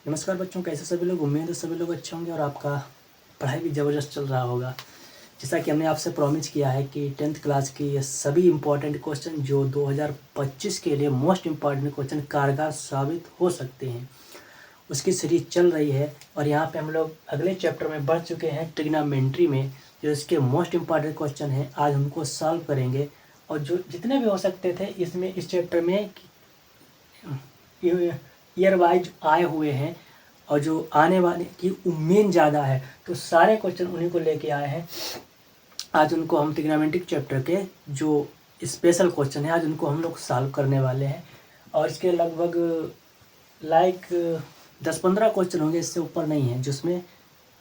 नमस्कार बच्चों, कैसे सभी लोग। उम्मीद है सभी लोग अच्छे होंगे और आपका पढ़ाई भी ज़बरदस्त चल रहा होगा। जैसा कि हमने आपसे प्रॉमिस किया है कि 10th क्लास की ये सभी इम्पोर्टेंट क्वेश्चन जो 2025 के लिए मोस्ट इम्पॉर्टेंट क्वेश्चन कारगर साबित हो सकते हैं, उसकी सीरीज चल रही है। और यहाँ पे हम लोग अगले चैप्टर में बढ़ चुके हैं ट्रिग्नोमेट्री में, जो इसके मोस्ट इम्पॉर्टेंट क्वेश्चन हैं। आज हमको सॉल्व करेंगे और जो जितने भी हो सकते थे इसमें इस चैप्टर में ईयर वाइज आए हुए हैं और जो आने वाले की उम्मीद ज़्यादा है, तो सारे क्वेश्चन उन्हीं को लेके आए हैं। आज उनको हम ट्रिग्नोमेट्रिक चैप्टर के जो स्पेशल क्वेश्चन है आज उनको हम लोग सॉल्व करने वाले हैं। और इसके लगभग 10-15 क्वेश्चन होंगे, इससे ऊपर नहीं है, जिसमें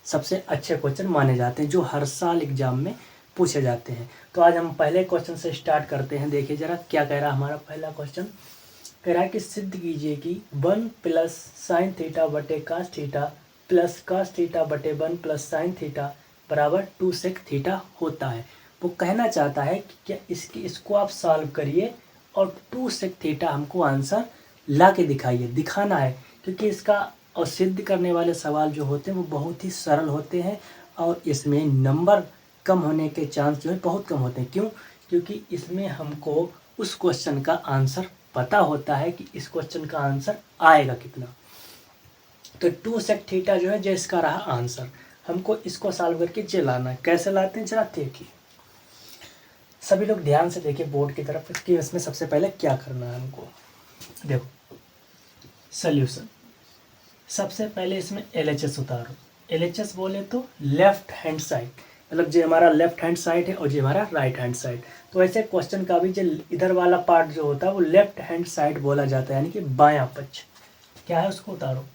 सबसे अच्छे क्वेश्चन माने जाते हैं जो हर साल एग्जाम में पूछे जाते हैं। तो आज हम पहले क्वेश्चन से स्टार्ट करते हैं। देखिए ज़रा क्या कह रहा है हमारा पहला क्वेश्चन। कह रहा है कि सिद्ध कीजिए कि 1 प्लस साइन थीटा बटे cos theta plus cos theta बटे 1 प्लस साइन थीटा बराबर 2 सेक थीटा होता है। वो कहना चाहता है कि क्या इसको आप सॉल्व करिए और 2 सेक थीटा हमको आंसर ला के दिखाइए। दिखाना है क्योंकि इसका और सिद्ध करने वाले सवाल जो होते हैं वो बहुत ही सरल होते हैं और इसमें नंबर कम होने के चांस जो है बहुत कम होते हैं। क्यों? क्योंकि इसमें हमको उस क्वेश्चन का आंसर पता होता है कि इस क्वेश्चन का आंसर आएगा कितना। तो 2 सेक थीटा जो है जो इसका रहा आंसर, हमको इसको सॉल्व करके जे लाना है। कैसे लाते हैं जरा देखिए, सभी लोग ध्यान से देखिए बोर्ड की तरफ कि इसमें सबसे पहले क्या करना है हमको। देखो सॉल्यूशन, सबसे पहले इसमें LHS उतारो। LHS बोले तो लेफ्ट हैंड साइड, मतलब जो हमारा लेफ्ट हैंड साइड है और जो हमारा राइट हैंड साइड। तो ऐसे क्वेश्चन का भी जो इधर वाला पार्ट जो होता है वो लेफ्ट हैंड साइड बोला जाता है, यानी कि बायां पक्ष। क्या है उसको उतारो।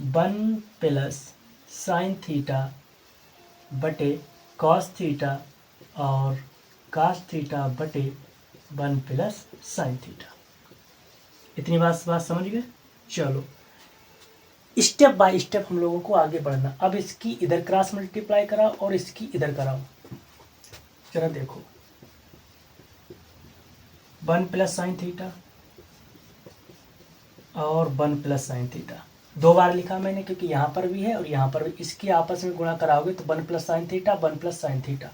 1 प्लस साइन थीटा बटे कॉस थीटा और कास थीटा बटे 1 प्लस साइन थीटा। इतनी बात समझ गए। चलो स्टेप बाय स्टेप हम लोगों को आगे बढ़ना। अब इसकी इधर क्रॉस मल्टीप्लाई कराओ और इसकी इधर कराओ। जरा देखो 1 प्लस साइन थीटा और 1 प्लस साइन थीटा, दो बार लिखा मैंने क्योंकि यहाँ पर भी है और यहाँ पर भी। इसकी आपस में गुणा कराओगे तो 1 plus sine theta 1 plus sine theta.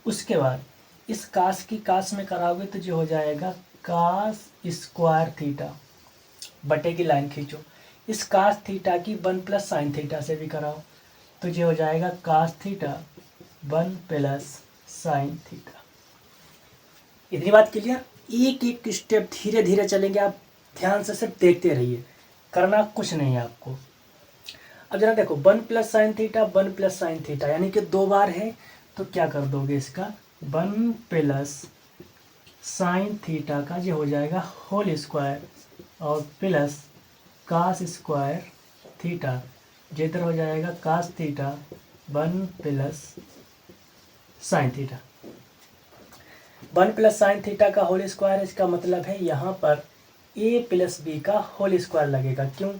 उसके बाद इस कास की कास में कराओगे तो जो हो जाएगा कास स्क्वायर थीटा बटे की लाइन खींचो। इस कास थीटा की 1 प्लस साइन थीटा से भी कराओ तो ये हो जाएगा cos theta 1 plus sine theta. इतनी बात क्लियर। एक एक स्टेप धीरे धीरे चलेंगे, आप ध्यान से सिर्फ देखते रहिए, करना कुछ नहीं है आपको। अब जरा देखो 1 plus sine theta 1 plus sine theta यानी कि दो बार है, तो क्या कर दोगे इसका 1 प्लस साइन थीटा का जो हो जाएगा होल स्क्वायर और प्लस कास स्क्वायर थीटा, जिधर हो जाएगा cos theta 1 plus sine theta. 1 plus sine theta का होल स्क्वायर, इसका मतलब है यहाँ पर a प्लस बी का होल स्क्वायर लगेगा। क्यों?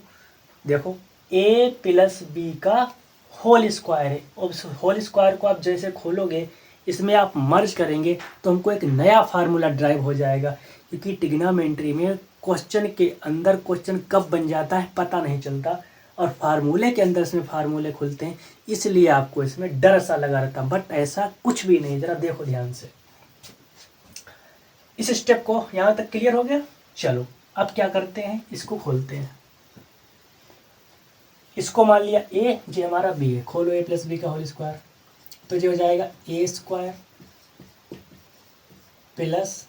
देखो a प्लस बी का होल स्क्वायर है और होल स्क्वायर को आप जैसे खोलोगे इसमें आप मर्ज करेंगे तो हमको एक नया फार्मूला ड्राइव हो जाएगा। क्योंकि ट्रिग्नोमेट्री में क्वेश्चन के अंदर क्वेश्चन कब बन जाता है पता नहीं चलता और फार्मूले के अंदर इसमें फार्मूले खुलते हैं, इसलिए आपको इसमें डर सा लगा रहता। बट ऐसा कुछ भी नहीं, जरा देखो ध्यान से। इस स्टेप को यहाँ तक क्लियर हो गया। चलो अब क्या करते हैं, इसको खोलते हैं। इसको मान लिया a, जो हमारा b है, खोलो a प्लस बी का होल स्क्वायर तो जो हो जाएगा a square plus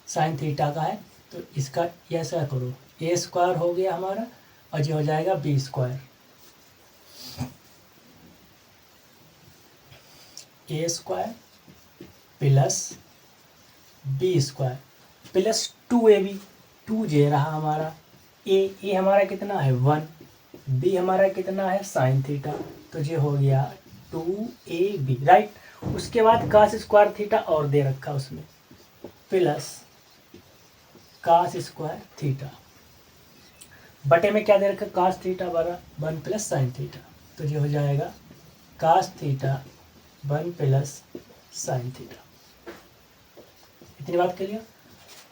sine theta का है तो इसका ऐसा करो a स्क्वायर हो गया हमारा और जो हो जाएगा b square. a square plus b square plus 2ab, 2 जे रहा हमारा। a हमारा कितना है 1, b हमारा कितना है साइन थीटा, तो ये हो गया 2ab, राइट। उसके बाद कास स्क्वायर थीटा और दे रखा उसमें प्लस कास स्क्वायर थीटा बटे में क्या दे रखा कास थीटा बरा 1 प्लस साइन थीटा, तो ये हो जाएगा cos theta 1 plus sine theta. इतनी बात क्लियर।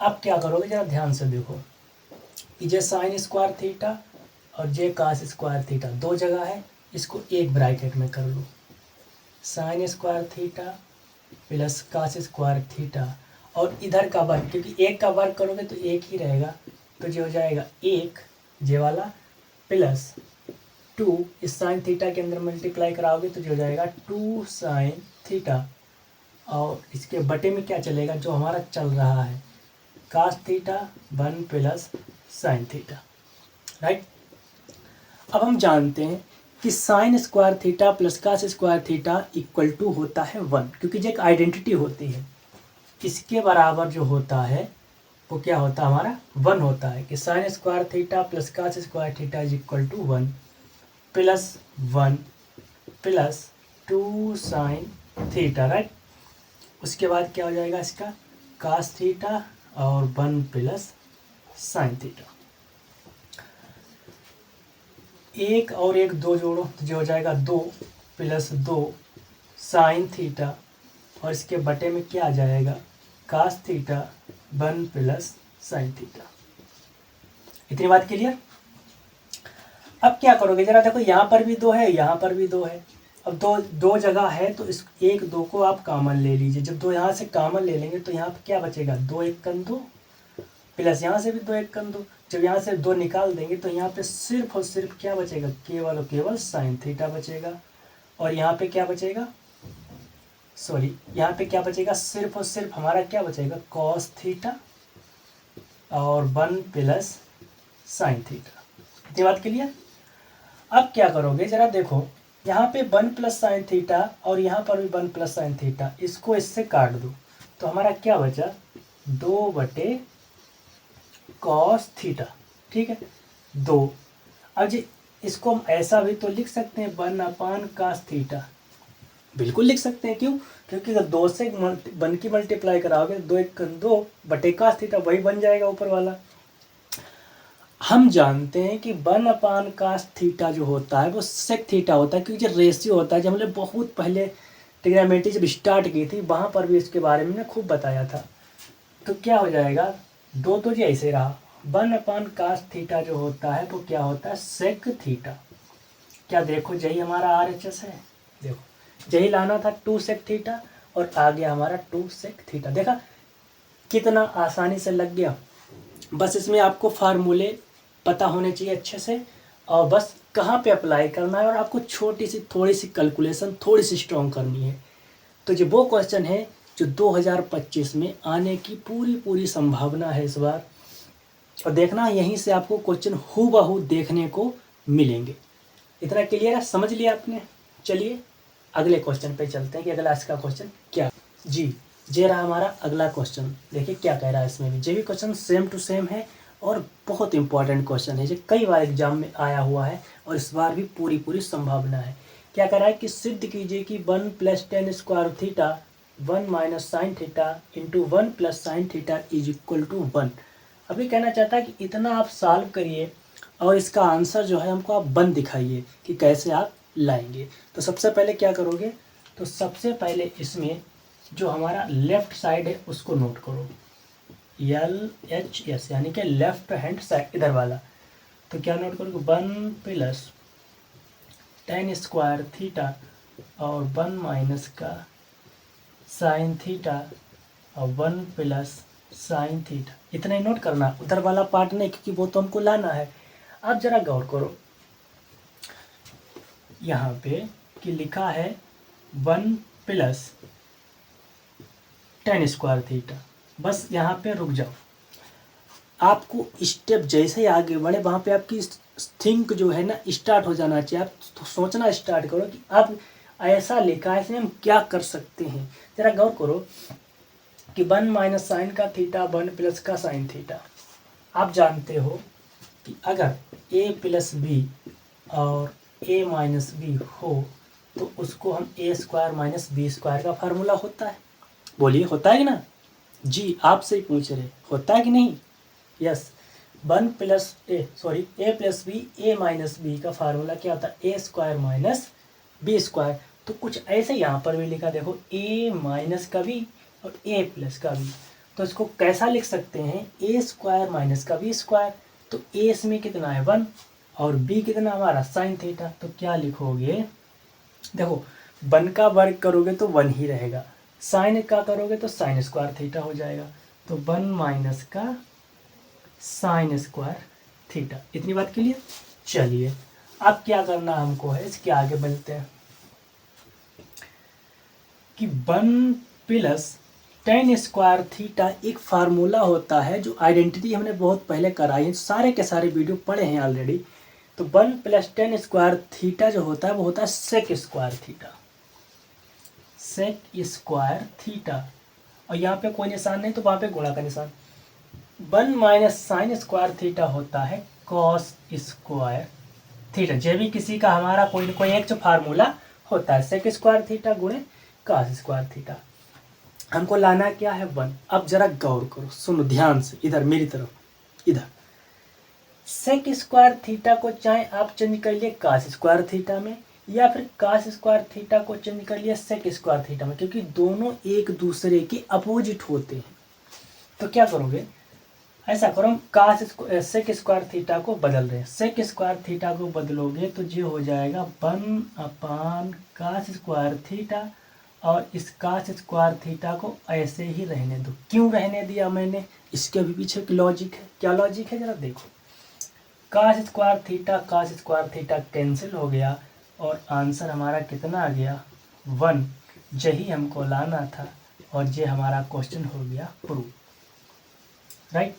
अब क्या करोगे जरा ध्यान से देखो, जे साइन स्क्वायर थीटा और जे कास स्क्वायर थीटा, दो जगह है, इसको एक ब्रैकेट में कर लो, sine square theta plus cos square theta, और इधर का वर्ग, क्योंकि एक का वर्ग करोगे तो एक ही रहेगा, तो जो हो जाएगा एक जे वाला प्लस 2, इस साइन थीटा के अंदर मल्टीप्लाई कराओगे तो जो हो जाएगा 2 साइन थीटा, और इसके बटे में क्या चलेगा, जो हमारा चल रहा है cos theta 1 plus sine theta, right. अब हम जानते हैं कि sine square theta plus cos square theta equal to होता है 1, क्योंकि जो एक आइडेंटिटी होती है, इसके बराबर जो होता है वो क्या होता है, हमारा 1 होता है, कि sine square theta plus cos square theta is equal to 1 plus 1 plus 2 sine theta, right. उसके बाद क्या हो जाएगा इसका कास थीटा और 1 प्लस साइन थीटा, एक और एक दो जोड़ो तो जो हो जाएगा 2 प्लस 2 साइन थीटा, और इसके बटे में क्या आ जाएगा cos theta 1 plus sine theta. इतनी बात क्लियर। अब क्या करोगे जरा देखो, यहाँ पर भी 2 है, यहाँ पर भी 2 है, अब दो जगह है तो इस एक दो को आप कॉमन ले लीजिए। जब दो यहाँ से कॉमन ले लेंगे तो यहाँ पर क्या बचेगा, 2 1 कन 2 प्लस यहाँ से भी 2 1 कन 2। जब यहाँ से 2 निकाल देंगे तो यहाँ पे सिर्फ और सिर्फ क्या बचेगा, केवल और केवल साइन थीटा बचेगा। और यहाँ पे क्या बचेगा, सॉरी यहाँ पे क्या बचेगा, सिर्फ और सिर्फ हमारा क्या बचेगा कॉस थीटा और 1 प्लस साइन थीटा। इतनी बात क्लियर। अब क्या करोगे जरा देखो, यहाँ पे 1 प्लस साइन थीटा और यहाँ पर भी 1 प्लस साइन थीटा, इसको इससे काट दो तो हमारा क्या बचा 2 बटे कॉस थीटा, ठीक है 2। अब जी इसको हम ऐसा भी तो लिख सकते हैं 1 अपान कास थीटा, बिल्कुल लिख सकते हैं। क्यों, क्योंकि अगर 2 से 1 की मल्टीप्लाई कराओगे 2 1 2 बटे कास थीटा, वही बन जाएगा ऊपर वाला। हम जानते हैं कि 1 अपान कास थीटा जो होता है वो सेक थीटा होता है, क्योंकि जो रेशियो होता है, जब हमने बहुत पहले ट्रिग्नोमेट्री जब स्टार्ट की थी वहाँ पर भी इसके बारे में खूब बताया था। तो क्या हो जाएगा, 2 तो जी ऐसे रहा, 1 अपान कास थीटा जो होता है वो क्या होता है सेक थीटा। क्या देखो यही हमारा RHS है, देखो यही लाना था 2 सेक थीटा और आ गया हमारा 2 सेक थीटा। देखा कितना आसानी से लग गया। बस इसमें आपको फार्मूले पता होने चाहिए अच्छे से, और बस कहाँ पे अप्लाई करना है, और आपको छोटी सी थोड़ी सी कैलकुलेशन थोड़ी सी स्ट्रॉन्ग करनी है। तो जो वो क्वेश्चन है जो 2025 में आने की पूरी संभावना है इस बार, और देखना यहीं से आपको क्वेश्चन हूबहू देखने को मिलेंगे। इतना क्लियर है, समझ लिया आपने। चलिए अगले क्वेश्चन पे चलते हैं कि अगला इसका क्वेश्चन क्या जी। ये रहा हमारा अगला क्वेश्चन, देखिए क्या कह रहा है इसमें भी। ये भी क्वेश्चन सेम टू सेम है और बहुत इंपॉर्टेंट क्वेश्चन है, जो कई बार एग्जाम में आया हुआ है और इस बार भी पूरी संभावना है। क्या कह रहा है कि सिद्ध कीजिए कि 1 plus tan square theta 1 minus sine theta into 1 plus sine theta is equal to 1। अभी कहना चाहता है कि इतना आप सॉल्व करिए और इसका आंसर जो है हमको आप 1 दिखाइए कि कैसे आप लाएंगे। तो सबसे पहले क्या करोगे, तो सबसे पहले इसमें जो हमारा लेफ्ट साइड है उसको नोट करो, LHS यानी कि लेफ्ट हैंड साइड इधर वाला। तो क्या नोट करोगे 1 प्लस टेन स्क्वायर थीटा और 1 माइनस का साइन थीटा और 1 प्लस साइन थीटा। इतना ही नोट करना, उधर वाला पार्ट नहीं, क्योंकि वो तो हमको लाना है। अब जरा गौर करो यहाँ पे कि लिखा है 1 प्लस टेन स्क्वायर थीटा। बस यहाँ पे रुक जाओ, आपको स्टेप जैसे ही आगे बढ़े वहाँ पे आपकी थिंक जो है ना स्टार्ट हो जाना चाहिए। आप तो सोचना स्टार्ट करो कि अब ऐसा लिखा है, इसमें हम क्या कर सकते हैं। जरा गौर करो कि 1 माइनस साइन का थीटा 1 प्लस का साइन थीटा। आप जानते हो कि अगर a प्लस बी और a माइनस बी हो तो उसको हम a square minus B square का फार्मूला होता है। बोलिए होता है कि ना जी, आपसे ही पूछ रहे होता है कि नहीं। Yes, 1 plus a plus B a minus B का फार्मूला क्या होता है a square minus B square. तो कुछ ऐसे यहाँ पर भी लिखा देखो a माइनस का बी और a प्लस का बी। तो इसको कैसा लिख सकते हैं a स्क्वायर माइनस का बी स्क्वायर। तो ए इसमें कितना है 1 और बी कितना हमारा साइन थीटा। तो क्या लिखोगे, देखो 1 का वर्ग करोगे तो 1 ही रहेगा, साइन का करोगे तो साइन स्क्वायर थीटा हो जाएगा। तो 1 माइनस का साइन स्क्वायर थीटा। इतनी बात क्लियर। चलिए अब क्या करना हमको है, इसके आगे बढ़ते हैं कि 1 प्लस टेन स्क्वायर थीटा एक फार्मूला होता है जो आइडेंटिटी हमने बहुत पहले कराई है, सारे के सारे वीडियो पढ़े हैं ऑलरेडी। तो 1 प्लस टेन स्क्वायर थीटा जो होता है वो होता है sec square theta, sec square theta. और यहाँ पे कोई निशान नहीं तो वहाँ पे गुणा का निशान। 1 माइनस साइन स्क्वायर थीटा होता है कॉस स्क्वायर थीटा। जो भी किसी का हमारा कोई कोई एक जो फार्मूला होता है सेक स्क्वायर थीटा गुणे कॉस स्क्वायर थीटा। हमको लाना क्या है 1। अब जरा गौर करो, सुनो ध्यान से, इधर मेरी तरफ, इधर सेक स्क्वायर थीटा को चाहे आप चेंज कर लिए कॉस स्क्वायर थीटा में, या फिर कॉस स्क्वायर थीटा को चेंज कर लिया सेक स्क्वायर थीटा में, क्योंकि दोनों एक दूसरे के अपोजिट होते हैं। तो क्या करोगे, ऐसा करो, हम कॉस सेक स्क्वायर थीटा को बदल रहे हैं, सेक स्क्वायर थीटा को बदलोगे तो ये हो जाएगा 1 कॉस स्क्वायर थीटा, और इस कॉस स्क्वायर थीटा को ऐसे ही रहने दो। क्यों रहने दिया मैंने, इसके भी पीछे एक लॉजिक है। क्या लॉजिक है जरा देखो, कॉस स्क्वायर थीटा कैंसिल हो गया और आंसर हमारा कितना आ गया 1। यही हमको लाना था और ये हमारा क्वेश्चन हो गया प्रूव। राइट।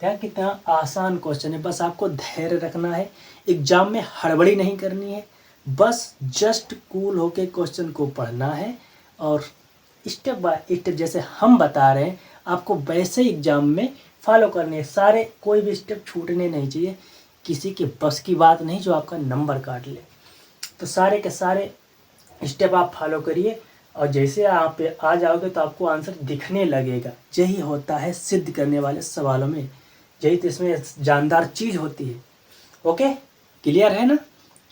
क्या कितना आसान क्वेश्चन है, बस आपको धैर्य रखना है, एग्जाम में हड़बड़ी नहीं करनी है, बस जस्ट कूल होके क्वेश्चन को पढ़ना है और स्टेप बाय स्टेप जैसे हम बता रहे हैं आपको वैसे एग्जाम में फॉलो करने, सारे कोई भी स्टेप छूटने नहीं चाहिए। किसी के बस की बात नहीं जो आपका नंबर काट ले। तो सारे के सारे स्टेप आप फॉलो करिए और जैसे आप पे आ जाओगे तो आपको आंसर दिखने लगेगा। यही होता है सिद्ध करने वाले सवालों में, यही तो इसमें जानदार चीज़ होती है। ओके, क्लियर है ना।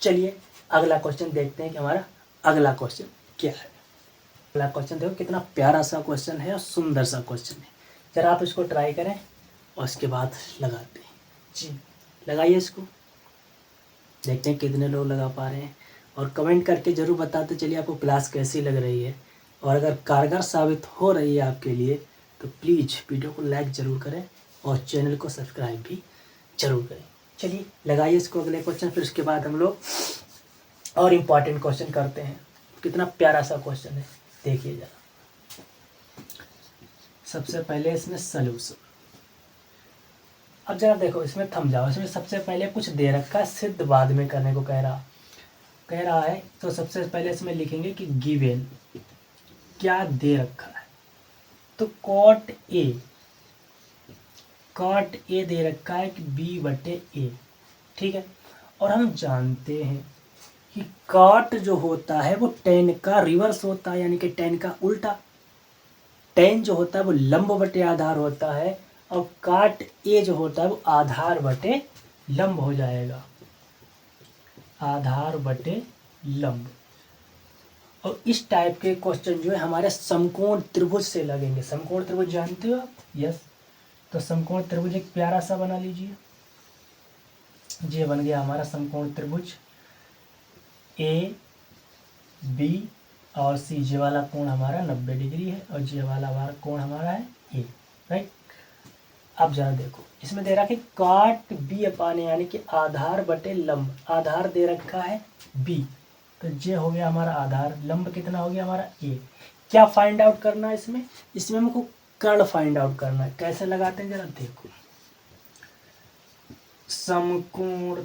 चलिए अगला क्वेश्चन देखते हैं कि हमारा अगला क्वेश्चन क्या है। अगला क्वेश्चन देखो कितना प्यारा सा क्वेश्चन है और सुंदर सा क्वेश्चन है। जरा आप इसको ट्राई करें और उसके बाद लगाते हैं। जी लगाइए इसको, देखते हैं कितने लोग लगा पा रहे हैं और कमेंट करके ज़रूर बताते चलिए आपको क्लास कैसी लग रही है। और अगर कारगर साबित हो रही है आपके लिए तो प्लीज़ वीडियो को लाइक ज़रूर करें और चैनल को सब्सक्राइब भी ज़रूर करें। चलिए लगाइए इसको अगले क्वेश्चन, फिर उसके बाद हम लोग और इम्पॉर्टेंट क्वेश्चन करते हैं। कितना प्यारा सा क्वेश्चन है, देखिए जरा। सबसे पहले इसमें सलूशन। अब जरा देखो इसमें थम जाओ, इसमें सबसे पहले कुछ दे रखा है, सिद्ध बाद में करने को कह रहा है। तो सबसे पहले इसमें लिखेंगे कि गिवन क्या दे रखा है। तो कॉट ए दे रखा है कि b/a, ठीक है। और हम जानते हैं कि कॉट जो होता है वो टेन का रिवर्स होता है, यानी कि टेन का उल्टा। टेन जो होता है वो लंब बटे आधार होता है और काट ए जो होता है वो आधार बटे लंब हो जाएगा, आधार बटे लंब। और इस टाइप के क्वेश्चन जो है हमारे समकोण त्रिभुज से लगेंगे। समकोण त्रिभुज जानते हो आप? यस। तो समकोण त्रिभुज एक प्यारा सा बना लीजिए। ये बन गया हमारा समकोण त्रिभुज ए बी और सी। ये वाला कोण हमारा 90 डिग्री है और ये वाला कोण हमारा है ए। राइट। अब जरा देखो इसमें दे रखा है काट b/a, यानी कि आधार बटे लंब। आधार दे रखा है b, तो ये हो गया हमारा आधार। लंब कितना हो गया हमारा a। क्या फाइंड आउट करना है इसमें? इसमें हमको कर्ण फाइंड आउट करना है। कैसे लगाते हैं जरा देखो। समकोण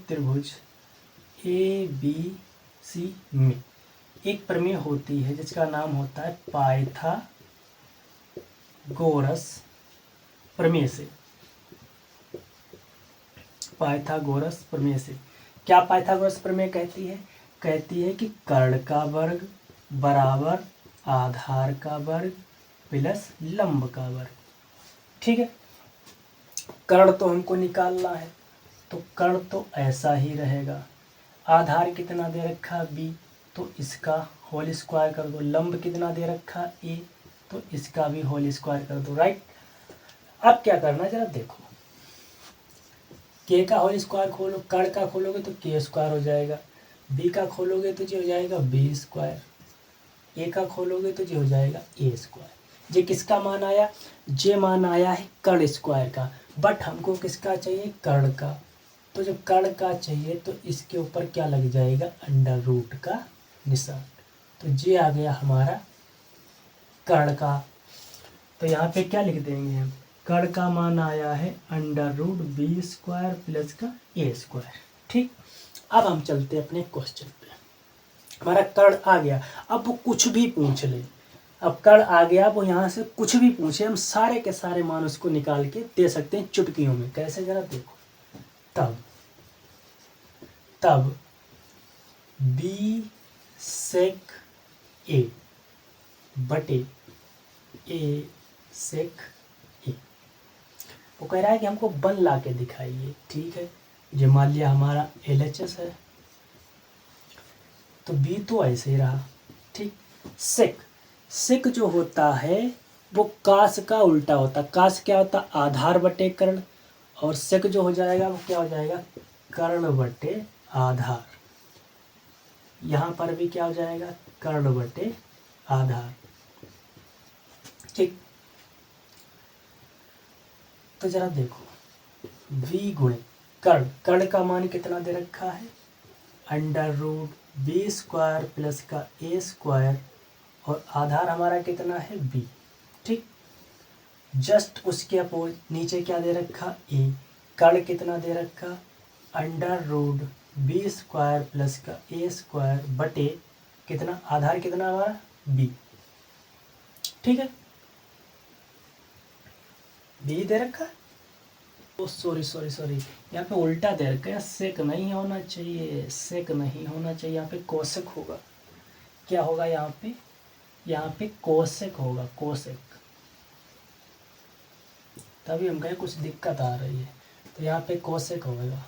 त्रिभुज ए बी सी में एक प्रमेय होती है जिसका नाम होता है पाइथागोरस प्रमेय से। पाइथागोरस प्रमेय से क्या पाइथागोरस प्रमेय कहती है? कहती है कि कर्ण का वर्ग बराबर आधार का वर्ग प्लस लंब का वर्ग। ठीक है। कर्ण तो हमको निकालना है, तो कर्ण तो ऐसा ही रहेगा। आधार कितना दे रखा b, तो इसका होल स्क्वायर कर दो। लंब कितना दे रखा a, तो इसका भी होल स्क्वायर कर दो। राइट। अब क्या करना है जरा देखो, के का होल स्क्वायर खोलो, कड़ का खोलोगे तो के स्क्वायर हो जाएगा, बी का खोलोगे तो जो हो जाएगा बी स्क्वायर, ए का खोलोगे तो जो हो जाएगा ए स्क्वायर। ये किसका मान आया, ये मान आया है कड़ स्क्वायर का, बट हमको किसका चाहिए, कड़ का। तो जब कड़ का चाहिए तो इसके ऊपर क्या लग जाएगा, अंडर रूट का निशान। तो ये आ गया हमारा कड़ का। तो यहाँ पे क्या लिख देंगे हम, कड़ का मान आया है under root B square plus का ए स्क्वायर। ठीक, अब हम चलते अपने क्वेश्चन पे। हमारा कड़ आ गया, अब वो कुछ भी पूछ ले, अब कड़ आ गया, वो यहाँ से कुछ भी पूछे, हम सारे के सारे मान उसको निकाल के दे सकते हैं चुटकियों में। कैसे जरा देखो, तब तब बी सेक ए बटे ए सेक ए। वो कह रहा है कि हमको बन ला के दिखाइए। ठीक है, ये मान लिया हमारा LHS है, तो बी तो ऐसे ही रहा। ठीक, सेक, सेक जो होता है वो कास का उल्टा होता। कास क्या होता, आधार बटे कर्ण, और सेक जो हो जाएगा वो क्या हो जाएगा, कर्ण बटे आधार। यहाँ पर भी क्या हो जाएगा, कर्ण बटे आधार। ठीक, तो जरा देखो, v गुणे कर्ण, कर्ण का मान कितना दे रखा है, under root B square plus का ए स्क्वायर, और आधार हमारा कितना है b। ठीक, जस्ट उसके अपोज नीचे क्या दे रखा, ए, कर्ण कितना दे रखा, under root B square plus का ए स्क्वायर बटे कितना, आधार कितना हमारा b। ठीक है, बी दे रखा है, ओ सॉरी सॉरी सॉरी, यहाँ पे उल्टा दे रखा है, सेक नहीं होना चाहिए, सेक नहीं होना चाहिए, यहाँ पे कोसेक होगा। क्या होगा यहाँ पे कोसेक होगा, कोसेक। तभी हम कहे कुछ दिक्कत आ रही है, तो यहाँ पे कोसेक होगा,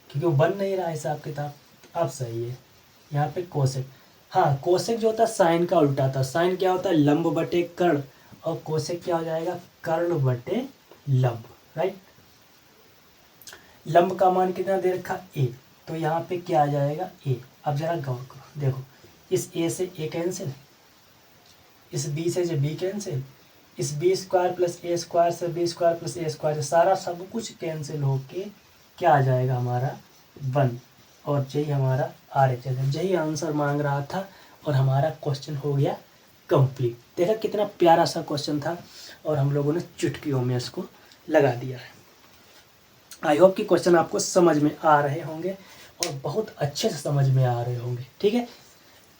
क्योंकि वो बन नहीं रहा हिसाब किताब। अब सही है, यहाँ पे कोसेक। हाँ, कोसेक जो होता है साइन का उल्टा था। साइन क्या होता है, लंब बटे कर्ण, और कोसेक क्या हो जाएगा, कर्ण बटे लंब। राइट, लंब का मान कितना दे रखा, ए, तो यहाँ पे क्या आ जाएगा, ए। अब जरा गौर करो, देखो, इस ए से ए कैंसिल, इस बी से जो बी कैंसिल, इस बी स्क्वायर प्लस ए स्क्वायर से बी स्क्वायर प्लस ए स्क्वायर, सारा सब कुछ कैंसिल होके क्या आ जाएगा हमारा 1, और यही हमारा RHS है। यही आंसर मांग रहा था, और हमारा क्वेश्चन हो गया कंप्लीट। देखा कितना प्यारा सा क्वेश्चन था, और हम लोगों ने चुटकियों में इसको लगा दिया है। आई होप कि क्वेश्चन आपको समझ में आ रहे होंगे, और बहुत अच्छे से समझ में आ रहे होंगे। ठीक है,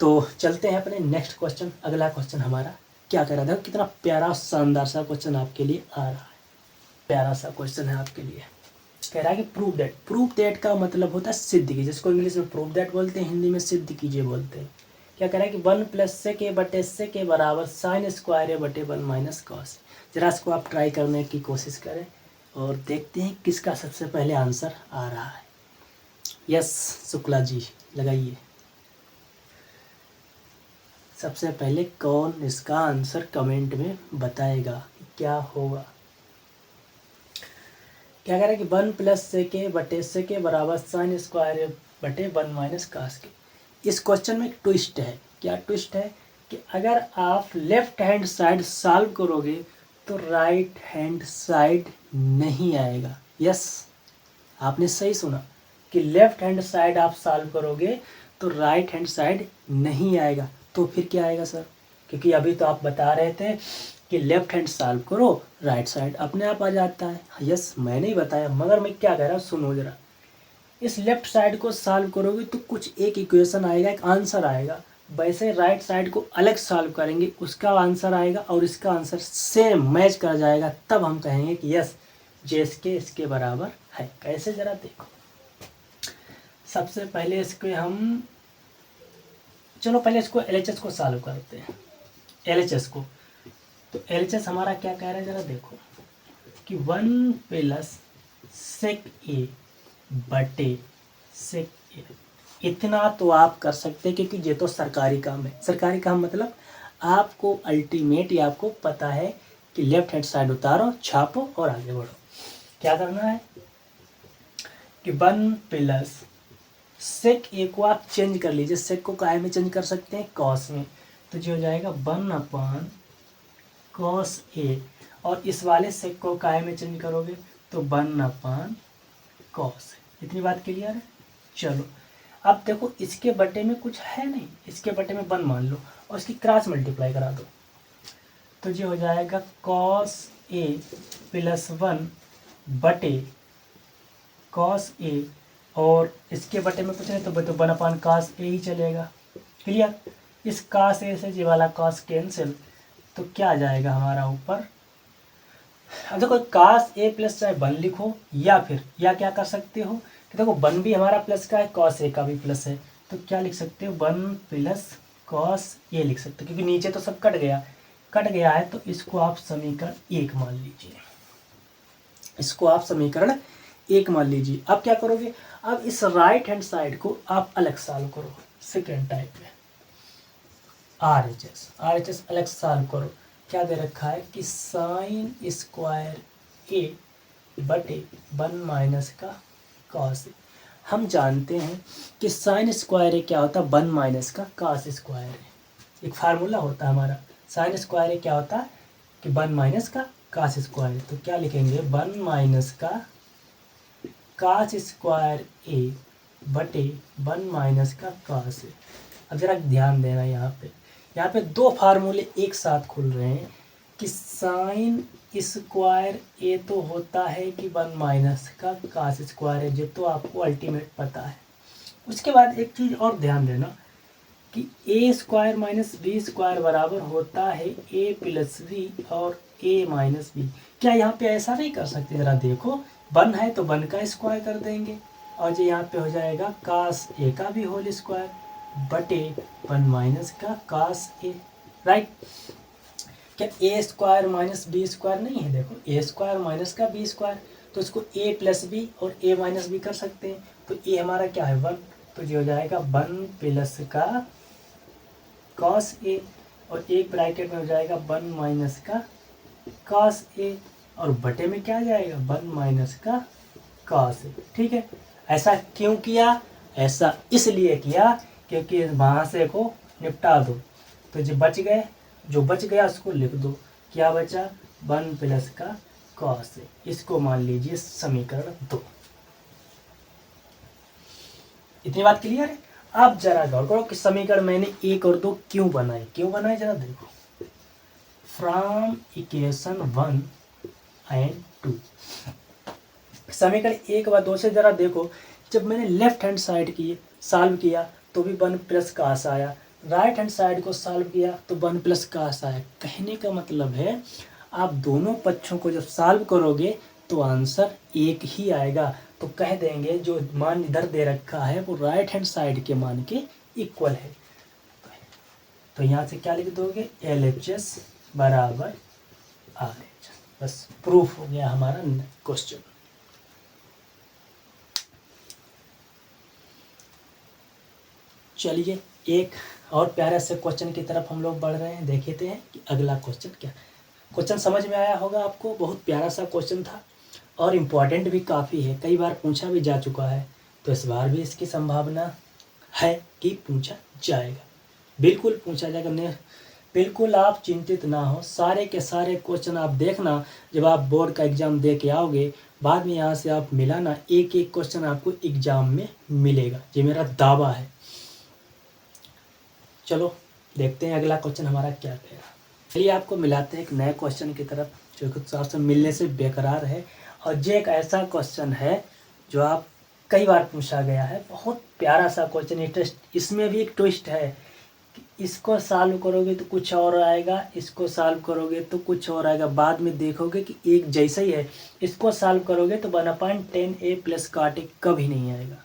तो चलते हैं अपने नेक्स्ट क्वेश्चन। अगला क्वेश्चन हमारा क्या कह रहा था, कितना प्यारा शानदार सा क्वेश्चन आपके लिए आ रहा है। प्यारा सा क्वेश्चन है आपके लिए, कह रहा है कि प्रूव दैट। प्रूव दैट का मतलब होता है सिद्ध कीजिए, जिसको इंग्लिश में प्रूव दैट बोलते हैं, हिंदी में सिद्ध कीजिए बोलते हैं। क्या कह रहा है कि 1 प्लस सेक ए बटे सेक ए बराबर साइन स्क्वायर ए बटे 1 माइनस कॉस। जरा इसको आप ट्राई करने की कोशिश करें, और देखते हैं किसका सबसे पहले आंसर आ रहा है। यस शुक्ला जी, लगाइए। सबसे पहले कौन इसका आंसर कमेंट में बताएगा, क्या होगा। क्या कह रहा है कि 1 प्लस सेक ए बटे सेक ए बराबर साइन स्क्वायर ए बटे 1 माइनस कास के। इस क्वेश्चन में एक ट्विस्ट है। क्या ट्विस्ट है, कि अगर आप लेफ्ट हैंड साइड सॉल्व करोगे तो राइट हैंड साइड नहीं आएगा। यस, आपने सही सुना, कि लेफ्ट हैंड साइड आप सॉल्व करोगे तो राइट हैंड साइड नहीं आएगा। तो फिर क्या आएगा सर, क्योंकि अभी तो आप बता रहे थे कि लेफ्ट हैंड सॉल्व करो राइट साइड अपने आप आ जाता है। यस, मैंने ही बताया, मगर मैं क्या कह रहा हूँ सुनो जरा। इस लेफ्ट साइड को सॉल्व करोगे तो कुछ एक इक्वेशन आएगा, एक आंसर आएगा। वैसे राइट साइड को अलग सॉल्व करेंगे, उसका आंसर आएगा और इसका आंसर सेम मैच कर जाएगा, तब हम कहेंगे कि यस JSK इसके बराबर है। कैसे जरा देखो, सबसे पहले इसको हम, चलो पहले इसको LHS को सॉल्व करते हैं। LHS को, तो LHS हमारा क्या कह रहा है जरा देखो, कि 1 प्लस सेक ए बटे सेक ए, इतना तो आप कर सकते हैं, क्योंकि ये तो सरकारी काम है। सरकारी काम मतलब आपको अल्टीमेट, आपको पता है कि लेफ्ट हैंड साइड उतारो, छापो और आगे बढ़ो। क्या करना है कि 1 प्लस सेक ए को आप चेंज कर लीजिए, सेक को काय में चेंज कर सकते हैं, कॉस में, तो जो हो जाएगा 1 कॉस ए, और इस वाले सेक को काय में चेंज करोगे तो 1 कॉस। इतनी बात क्लियर है। चलो अब देखो इसके बटे में कुछ है नहीं, इसके बटे में 1 मान लो और इसकी क्रॉस मल्टीप्लाई करा दो, तो जो हो जाएगा कॉस ए प्लस 1 बटे कॉस ए, और इसके बटे में कुछ नहीं तो 1 कॉस ए ही चलेगा। क्लियर। इस कॉस ए से ये वाला कॉस कैंसिल, तो क्या आ जाएगा हमारा ऊपर। अब देखो कॉस ए प्लस चाहे 1 लिखो या फिर या क्या कर सकते हो कि देखो 1 भी हमारा प्लस का है, कॉस ए का भी प्लस है, तो क्या लिख सकते हो 1 प्लस कॉस ए लिख सकते हो, क्योंकि नीचे तो सब कट गया है, तो इसको आप समीकरण 1 मान लीजिए, इसको आप समीकरण 1 मान लीजिए। अब क्या करोगे, अब इस राइट हैंड साइड को आप अलग सॉल्व करो, सेकेंड टाइप में RHS अलग सॉल्व करो। क्या दे रखा है कि साइन स्क्वायर ए बटे 1 माइनस का कॉस ए। हम जानते हैं कि साइन स्क्वायर ए क्या होता है, 1 माइनस का कॉस स्क्वायर ए। एक फार्मूला होता है हमारा, साइन स्क्वायर ए क्या होता है कि 1 माइनस का कॉस स्क्वायर, तो क्या लिखेंगे 1 माइनस का कॉस स्क्वायर ए बटे 1 माइनस का कॉस ए। अब जरा ध्यान देना, यहाँ पे दो फार्मूले एक साथ खुल रहे हैं कि साइन स्क्वायर ए तो होता है कि 1 माइनस का कॉस स्क्वायर है, जो तो आपको अल्टीमेट पता है। उसके बाद एक चीज़ और ध्यान देना कि ए स्क्वायर माइनस बी स्क्वायर बराबर होता है ए प्लस बी और ए माइनस बी। क्या यहाँ पे ऐसा नहीं कर सकते, ज़रा देखो 1 है तो 1 का स्क्वायर कर देंगे, और जो यहाँ पे हो जाएगा कॉस ए का भी होल स्क्वायर बटे 1 माइनस का कॉस ए, राइट। क्या ए स्क्वायर माइनस बी स्क्वायर नहीं है, देखो ए स्क्वायर माइनस का बी स्क्वायर, तो इसको ए प्लस बी और ए माइनस बी कर सकते हैं, तो ए हमारा क्या है 1, तो जो हो जाएगा 1 प्लस का कॉस ए, और एक ब्रैकेट में हो जाएगा 1 माइनस का कॉस ए, और बटे में क्या आ जाएगा 1 माइनस का कॉस ए। ठीक है। ऐसा क्यों किया, ऐसा इसलिए किया क्योंकि वहाँ से को निपटा दो, तो जो बच गया उसको लिख दो, क्या बचा 1 प्लस का कॉस ए, इसको मान लीजिए समीकरण 2। इतनी बात क्लियर है। अब जरा गौर करो कि समीकरण मैंने 1 और 2 क्यों बनाए जरा देखो। फ्रॉम इक्वेशन 1 एंड 2, समीकरण 1 व 2 से जरा देखो, जब मैंने लेफ्ट हैंड साइड की सॉल्व किया तो भी 1 प्लस कॉस आया, राइट हैंड साइड को सॉल्व किया तो 1 प्लस कॉस आया। कहने का मतलब है आप दोनों पक्षों को जब सॉल्व करोगे तो आंसर एक ही आएगा, तो कह देंगे जो मान इधर दे रखा है वो राइट हैंड साइड के मान के इक्वल है। तो यहाँ से क्या लिख दोगे LHS बराबर RH, बस प्रूफ हो गया हमारा क्वेश्चन। चलिए एक और प्यारे से क्वेश्चन की तरफ हम लोग बढ़ रहे हैं, देखते हैं कि अगला क्वेश्चन क्या। क्वेश्चन समझ में आया होगा आपको, बहुत प्यारा सा क्वेश्चन था और इम्पॉर्टेंट भी काफ़ी है, कई बार पूछा भी जा चुका है, तो इस बार भी इसकी संभावना है कि पूछा जाएगा, बिल्कुल पूछा जाएगा। बिल्कुल आप चिंतित ना हो, सारे के सारे क्वेश्चन आप देखना, जब आप बोर्ड का एग्ज़ाम दे के आओगे बाद में यहाँ से आप मिलाना, एक एक क्वेश्चन आपको एग्ज़ाम में मिलेगा, ये मेरा दावा है। चलो देखते हैं अगला क्वेश्चन हमारा क्या कहेगा। चलिए आपको मिलाते हैं एक नए क्वेश्चन की तरफ, जो कुछ आपसे मिलने से बेकरार है, और ये एक ऐसा क्वेश्चन है जो आप कई बार पूछा गया है, बहुत प्यारा सा क्वेश्चन। इसमें भी एक ट्विस्ट है कि इसको सॉल्व करोगे तो कुछ और आएगा, इसको सॉल्व करोगे तो कुछ और आएगा, बाद में देखोगे कि एक जैसा ही है। इसको सॉल्व करोगे तो 1/10a प्लस cot a कभी नहीं आएगा।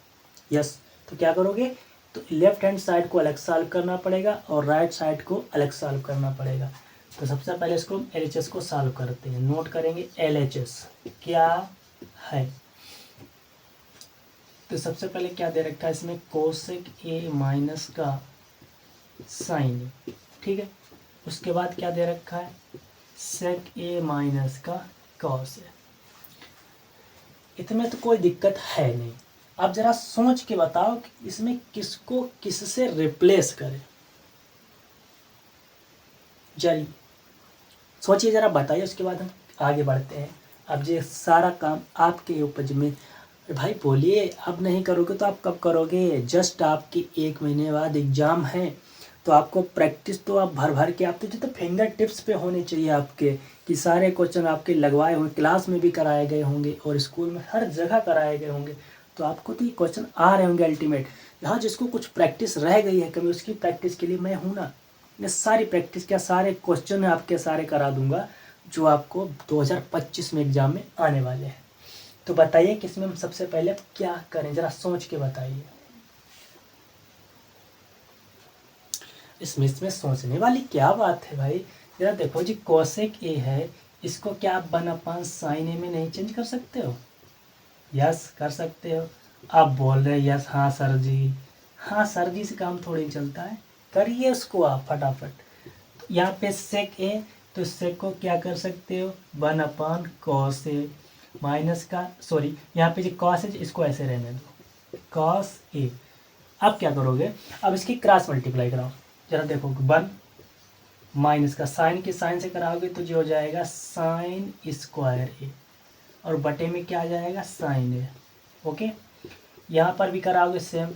यस, तो क्या करोगे, तो लेफ्ट हैंड साइड को अलग सॉल्व करना पड़ेगा और राइट साइड को अलग सॉल्व करना पड़ेगा। तो सबसे पहले इसको LHS को सॉल्व करते हैं, नोट करेंगे LHS क्या है। तो सबसे पहले क्या दे रखा है इसमें, कोसेक ए माइनस का साइन, ठीक है। उसके बाद क्या दे रखा है, सेक ए माइनस का कॉस ए। इतने तो कोई दिक्कत है नहीं। अब जरा सोच के बताओ कि इसमें किसको किससे रिप्लेस करें। चलिए सोचिए जरा, बताइए, उसके बाद हम आगे बढ़ते हैं। अब ये सारा काम आपके ऊपर जिम्मे। भाई बोलिए, अब नहीं करोगे तो आप कब करोगे? जस्ट आपके 1 महीने बाद एग्ज़ाम है, तो आपको प्रैक्टिस तो आप भर भर के आप तो फिंगर टिप्स पे होने चाहिए आपके, कि सारे क्वेश्चन आपके लगवाए होंगे, क्लास में भी कराए गए होंगे और स्कूल में हर जगह कराए गए होंगे, तो आपको तो ये क्वेश्चन आ रहे होंगे अल्टीमेट। यहाँ जिसको कुछ प्रैक्टिस रह गई है कभी, उसकी प्रैक्टिस के लिए मैं हूँ ना। मैं सारी प्रैक्टिस क्या, सारे क्वेश्चन आपके सारे करा दूंगा जो आपको 2025 में एग्ज़ाम में आने वाले हैं। तो बताइए कि इसमें हम सबसे पहले क्या करें, ज़रा सोच के बताइए। इसमें सोचने वाली क्या बात है भाई। जरा देखो जी, कोसेक ए है, इसको क्या आप 1/sin ए में नहीं चेंज कर सकते हो? यस कर सकते हो। आप बोल रहे यस हाँ सर जी, हाँ सर जी से काम थोड़ी चलता है, करिए उसको आप फटाफट। यहाँ पे सेक ए, तो सेक को क्या कर सकते हो, 1/cos ए माइनस का, सॉरी यहाँ पे जो कॉस है इसको ऐसे रहने दो, कॉस ए। अब क्या करोगे, अब इसकी क्रॉस मल्टीप्लाई कराओ। जरा देखो 1 माइनस का साइन के साइन से कराओगे तो जो हो जाएगा साइन स्क्वायर ए, और बटे में क्या आ जाएगा, साइन ए। ओके, यहाँ पर भी कराओगे सेम,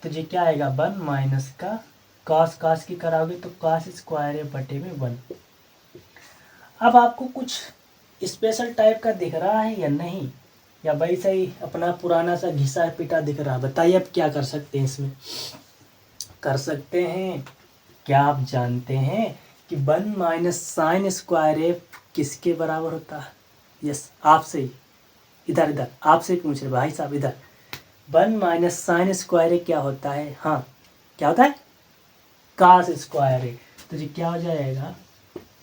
तो ये क्या आएगा 1 माइनस का कॉस, कॉस की कराओगे तो कॉस स्क्वायर ए बटे में 1। अब आपको कुछ स्पेशल टाइप का दिख रहा है या नहीं, या वैसे ही अपना पुराना सा घिसा पिटा दिख रहा है? बताइए अब क्या कर सकते हैं इसमें। कर सकते हैं, क्या आप जानते हैं कि 1 माइनस साइन स्क्वायर ए किसके बराबर होता है? यस, आपसे ही, इधर इधर आपसे पूछ रहे भाई साहब, इधर 1 माइनस साइन स्क्वायर ए क्या होता है? हाँ क्या होता है, कास स्क्वायर ए। तो ये क्या हो जाएगा,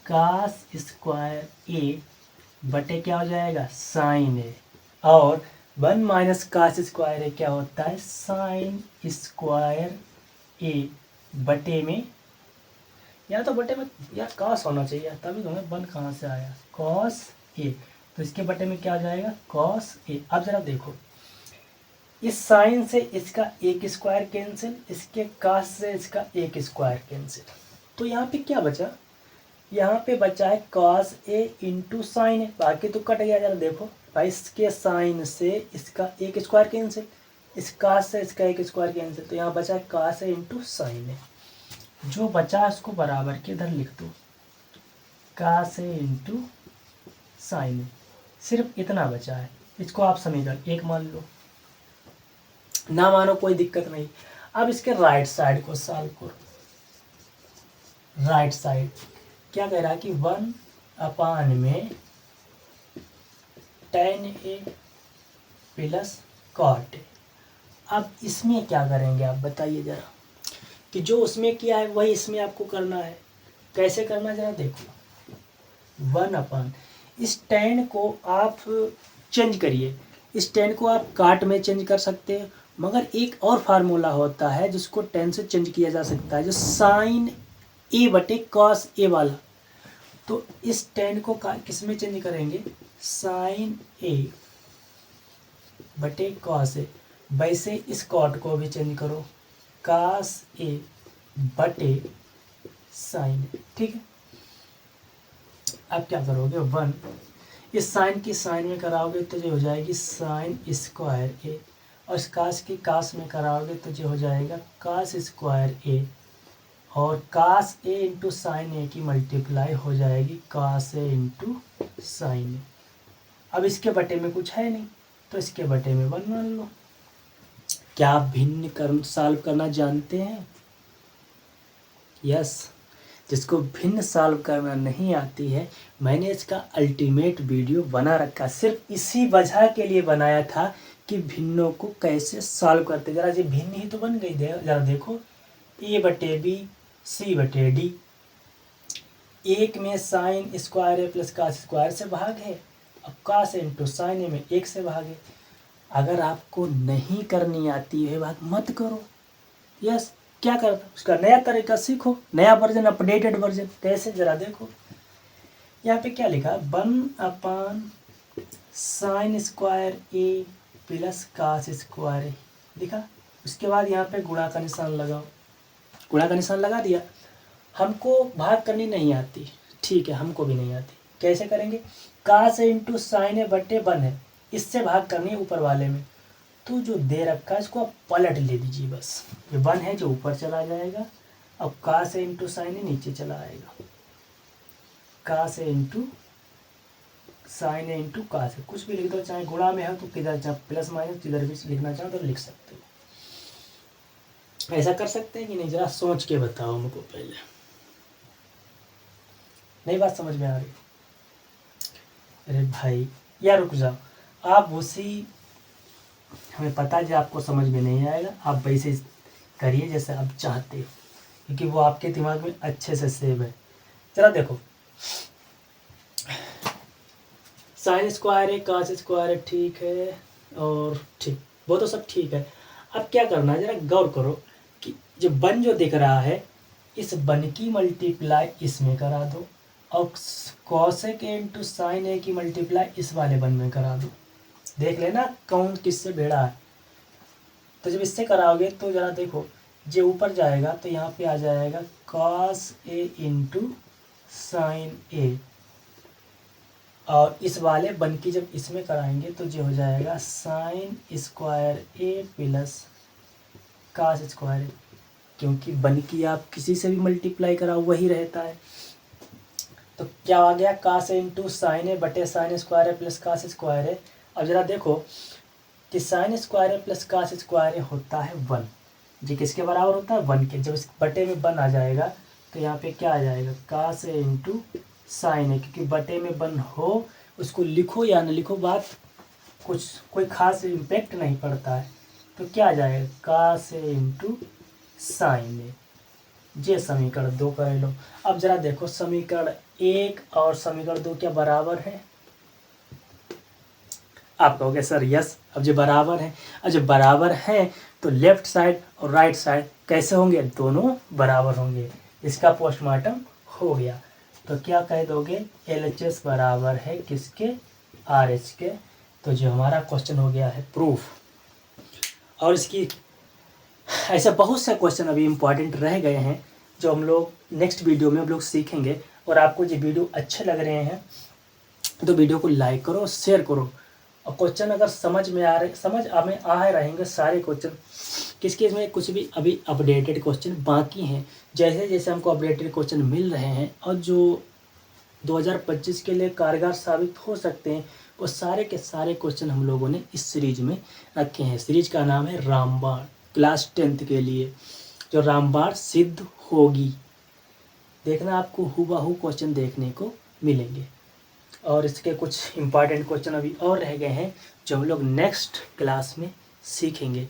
कास स्क्वायर ए बटे क्या हो जाएगा, साइन ए। और 1 माइनस कास स्क्वायर ए क्या होता है, साइन स्क्वायर ए बटे में, या तो बटे में यार कॉस होना चाहिए, तभी तो हमें 1 कहाँ से आया, कॉस ए। तो इसके बटे में क्या हो जाएगा, कॉस ए। अब जरा देखो, इस साइन से इसका एक स्क्वायर कैंसिल, इसके कास से इसका एक स्क्वायर कैंसिल, तो यहाँ पे क्या बचा, यहाँ पे बचा है कॉस ए इंटू साइन ए, बाकी तो कट गया। जरा देखो भाई, इसके साइन से इसका एक स्क्वायर कैंसिल, इस कास से इसका एक स्क्वायर कैंसिल, तो यहाँ बचा है कॉस ए इंटू साइन ए। जो बचा इसको बराबर के इधर लिख दो, कॉस ए इंटू साइन ए, सिर्फ इतना बचा है। इसको आप समीकरण 1 मान लो, ना मानो कोई दिक्कत नहीं। अब इसके राइट साइड को सॉल्व करो। राइट साइड क्या कह रहा है कि 1 में tan A plus cot A. अब इसमें क्या करेंगे आप बताइए जरा, कि जो उसमें किया है वही इसमें आपको करना है। कैसे करना जरा देखो, 1 इस tan को आप चेंज करिए, इस tan को आप काट में चेंज कर सकते हैं, मगर एक और फार्मूला होता है जिसको tan से चेंज किया जा सकता है, जो साइन ए बटे कॉस ए वाला। तो इस tan को किस में चेंज करेंगे, साइन ए बटे कॉस ए। वैसे इस कॉट को भी चेंज करो, कॉस ए बटे साइन ए। ठीक है, अब क्या करोगे, 1 इस साइन की साइन में कराओगे तो जो हो जाएगी साइन स्क्वायर ए, और इस कास की कास में कराओगे तो जो हो जाएगा कास स्क्वायर ए, और कास ए इंटू साइन ए की मल्टीप्लाई हो जाएगी कास ए इंटू साइन ए। अब इसके बटे में कुछ है नहीं, तो इसके बटे में 1 मान लो। क्या आप भिन्न सॉल्व करना जानते हैं? यस, जिसको भिन्न सॉल्व करना नहीं आती है, मैंने इसका अल्टीमेट वीडियो बना रखा, सिर्फ इसी वजह के लिए बनाया था कि भिन्नों को कैसे सॉल्व करते। जरा ये भिन्न ही तो बन गई, जरा देखो, ए बटे बी सी बटे डी, एक में साइन स्क्वायर ए प्लस कास स्क्वायर से भाग है, अब कास इंटू साइन ए में 1 से भाग है। अगर आपको नहीं करनी आती है बात मत करो। यस, क्या करता, उसका नया तरीका सीखो, नया वर्जन, अपडेटेड वर्जन। कैसे जरा देखो, यहाँ पे क्या लिखा, 1/sin² प्लस cos² लिखा। उसके बाद यहाँ पे गुणा का निशान लगाओ, गुणा का निशान लगा दिया। हमको भाग करनी नहीं आती, ठीक है, हमको भी नहीं आती, कैसे करेंगे, cos इंटू साइन बट्टे 1 है, इससे भाग करनी है ऊपर वाले में। तो जो दे रखा है इसको आप पलट ले दीजिए, बस ये 1 है जो ऊपर चला जाएगा, अब cos इंटू साइन नीचे चला आएगा, cos into sine into cos, कुछ भी लिख दो, चाहे गुणा में है तो किधर चाहे प्लस माइनस किधर भी लिखना चाहो तो लिख सकते हो। ऐसा कर सकते हैं कि नहीं, जरा सोच के बताओ हमको पहले, नहीं बात समझ में आ रही, अरे भाई यार रुक जाओ, आप उसी, हमें पता है जो आपको समझ में नहीं आएगा, आप वैसे करिए जैसे आप चाहते हो, क्योंकि वो आपके दिमाग में अच्छे से सेव है। चलो देखो, sin² है, cos² है, ठीक है, और ठीक, वो तो सब ठीक है। अब क्या करना है, जरा गौर करो कि जो 1 जो दिख रहा है, इस 1 की मल्टीप्लाई इसमें करा दो, और cosec इंटू साइन ए की मल्टीप्लाई इस वाले 1 में करा दो, देख लेना कौन किससे बेड़ा है। तो जब इससे कराओगे तो जरा देखो, जो ऊपर जाएगा तो यहाँ पे आ जाएगा cos a इंटू साइन ए, और इस वाले 1 की जब इसमें कराएंगे तो जो हो जाएगा sin² a प्लस cos², क्योंकि 1 की आप किसी से भी मल्टीप्लाई कराओ वही रहता है। तो क्या आ गया, cos इंटू साइन ए बटे sin² प्लस cos²। अब जरा देखो कि sin² प्लस cos² होता है 1, जी किसके बराबर होता है, 1 के। जब इस बटे में 1 आ जाएगा तो यहाँ पे क्या आ जाएगा, cos इंटू साइन ए, क्योंकि बटे में 1 हो, उसको लिखो या न लिखो बात कुछ कोई खास इम्पेक्ट नहीं पड़ता है। तो क्या आ जाएगा, cos इंटू साइन ए, ये समीकरण 2 कर लो। अब जरा देखो समीकरण 1 और समीकरण 2 क्या बराबर है, आप कहोगे सर यस, अब जो बराबर है, अब जब बराबर है तो लेफ्ट साइड और राइट साइड कैसे होंगे, दोनों बराबर होंगे, इसका पोस्टमार्टम हो गया। तो क्या कह दोगे, LHS बराबर है किसके, RH के। तो जो हमारा क्वेश्चन हो गया है प्रूफ। और इसकी ऐसे बहुत से क्वेश्चन अभी इम्पॉर्टेंट रह गए हैं जो हम लोग नेक्स्ट वीडियो में हम लोग सीखेंगे। और आपको जो वीडियो अच्छे लग रहे हैं तो वीडियो को लाइक करो, शेयर करो, और क्वेश्चन अगर समझ में आ रहे, समझ में आ रहेंगे सारे क्वेश्चन, किसके इसमें कुछ भी अभी अपडेटेड क्वेश्चन बाकी हैं, जैसे जैसे हमको अपडेटेड क्वेश्चन मिल रहे हैं और जो 2025 के लिए कारगर साबित हो सकते हैं, वो सारे के सारे क्वेश्चन हम लोगों ने इस सीरीज में रखे हैं। सीरीज का नाम है रामबाण, क्लास 10th के लिए जो रामबाण सिद्ध होगी, देखना आपको हूबहू क्वेश्चन देखने को मिलेंगे। और इसके कुछ इम्पॉर्टेंट क्वेश्चन अभी और रह गए हैं जो हम लोग नेक्स्ट क्लास में सीखेंगे।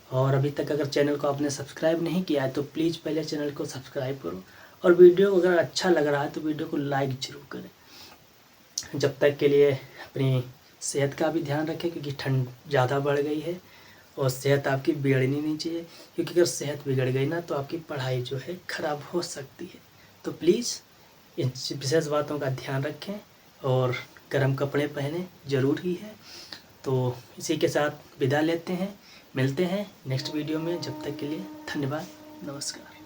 और अभी तक अगर चैनल को आपने सब्सक्राइब नहीं किया है तो प्लीज़ पहले चैनल को सब्सक्राइब करो, और वीडियो अगर अच्छा लग रहा है तो वीडियो को लाइक ज़रूर करें। जब तक के लिए अपनी सेहत का भी ध्यान रखें, क्योंकि ठंड ज़्यादा बढ़ गई है और सेहत आपकी बिगड़नी नहीं चाहिए, क्योंकि अगर सेहत बिगड़ गई ना तो आपकी पढ़ाई जो है ख़राब हो सकती है। तो प्लीज़ इन विशेष बातों का ध्यान रखें और गर्म कपड़े पहने ज़रूरी है। तो इसी के साथ विदा लेते हैं, मिलते हैं नेक्स्ट वीडियो में, जब तक के लिए धन्यवाद, नमस्कार।